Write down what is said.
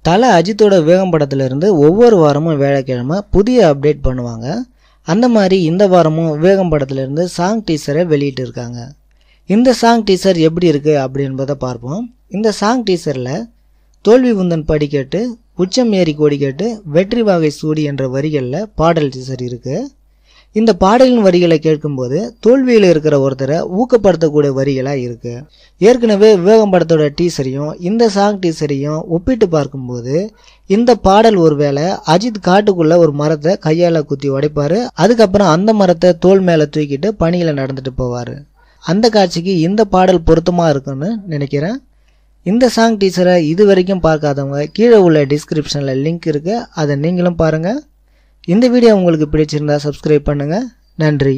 தல அஜித்தோட வேகம் படத்திலிருந்து ஒவ்வொரு வாரமும் வியாழக்கிழமை புதிய அப்டேட் பண்ணுவாங்க. அந்த மாதிரி இந்த வாரமும் வேகம் படத்திலிருந்து சாங் டீசரை வெளியிட்டு இருக்காங்க. இந்த சாங் டீசர் எப்படி இருக்குது அப்படின்றத பார்ப்போம். இந்த சாங் டீசரில் தோல்வி உந்தன் படி கேட்டு உச்சம் ஏறி கோடி கேட்டு வெற்றி வாகை சூடி என்ற வரிகளில் பாடல் டீசர் இருக்குது. இந்த பாடலின் வரிகளை கேட்கும்போது தோல்வியில் இருக்கிற ஒருத்தரை ஊக்கப்படுத்தக்கூடிய வரிகளாக இருக்குது. ஏற்கனவே வேகம் படத்தோட டீசரையும் இந்த சாங் டீசரையும் ஒப்பிட்டு பார்க்கும்போது இந்த பாடல் ஒருவேளை அஜித் காட்டுக்குள்ள ஒரு மரத்தை கையால் குத்தி உடைப்பார். அதுக்கப்புறம் அந்த மரத்தை தோல் மேலே தூக்கிட்டு பணியில் நடந்துட்டு போவார். அந்த காட்சிக்கு இந்த பாடல் பொருத்தமாக இருக்குன்னு நினைக்கிறேன். இந்த சாங் டீசரை இது வரைக்கும் பார்க்காதவங்க கீழே உள்ள டிஸ்கிரிப்ஷனில் லிங்க் இருக்குது, அதை நீங்களும் பாருங்கள். இந்த வீடியோ உங்களுக்கு பிடிச்சிருந்தா சப்ஸ்கிரைப் பண்ணுங்கள். நன்றி.